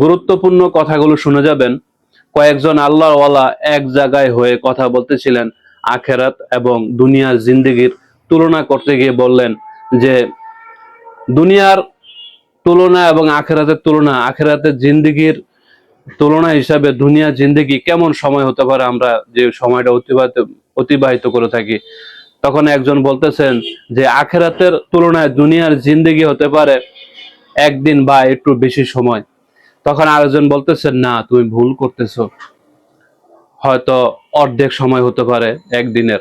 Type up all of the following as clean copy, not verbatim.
গুরুত্বপূর্ণ কথাগুলো শুনে যাবেন। কয়েকজন আল্লাহর ওয়ালা এক জায়গায় হয়ে কথা বলতেছিলেন আখেরাত এবং দুনিয়ার জিন্দেগির তুলনা করতে গিয়ে বললেন যে দুনিয়ার তুলনা এবং আখেরাতের তুলনা, আখেরাতের জিন্দেগির তুলনা হিসাবে দুনিয়ার জিন্দেগি কেমন সময় হতে পারে আমরা যে সময়টা অতিবাহিত করে থাকি। তখন একজন বলতেছেন যে আখেরাতের তুলনায় দুনিয়ার জিন্দেগি হতে পারে একদিন বা একটু বেশি সময়। তখন আরেকজন বলতেছেন না, তুমি ভুল করতেছো, হয়তো অর্ধেক সময় হতে পারে একদিনের।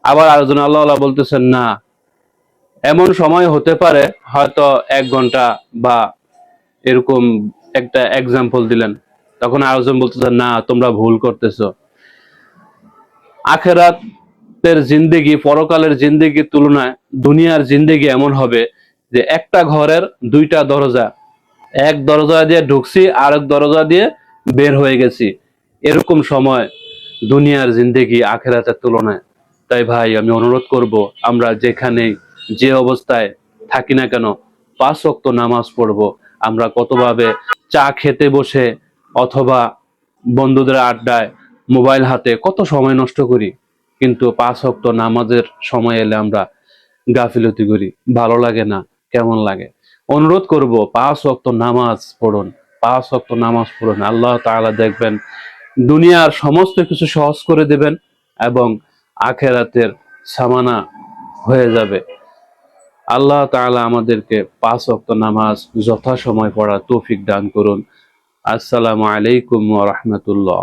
আবার আরেকজন আল্লাহ বলতেছেন না, এমন সময় হতে পারে হয়তো 1 ঘন্টা বা এরকম একটা এক্সাম্পল দিলেন। তখন আরেকজন বলতেছেন না, তোমরা ভুল করতেছো। আখেরাতের জিন্দেগি, পরকালের জিন্দেগির তুলনায় দুনিয়ার জিন্দেগি এমন হবে যে একটা ঘরের 2টা দরজা, এক দরজা দিয়ে ঢুকছি আরেক দরজা দিয়ে বের হয়ে গেছি, এরকম সময় দুনিয়ার জিন্দেগি আখেরাতের তুলনায়। তাই ভাই আমি অনুরোধ করব, আমরা যেখানে যে অবস্থায় থাকি না কেন 5 ওয়াক্ত নামাজ পড়বো। আমরা কতভাবে চা খেতে বসে অথবা বন্ধুদের আড্ডায় মোবাইল হাতে কত সময় নষ্ট করি, কিন্তু 5 ওয়াক্ত নামাজের সময় এলে আমরা গাফিলতি করি, ভালো লাগে না, কেমন লাগে। অনুরোধ করব 5 ওয়াক্ত নামাজ পড়ুন, 5 ওয়াক্ত নামাজ পড়ুন। আল্লাহ তাআলা দেখবেন দুনিয়ার সমস্ত কিছু সহজ করে দেবেন এবং আখেরাতের সামানা হয়ে যাবে। আল্লাহ তাআলা আমাদেরকে 5 ওয়াক্ত নামাজ যথাসময় পড়ার তৌফিক দান করুন। আসসালামু আলাইকুম ওয়া রাহমাতুল্লাহ।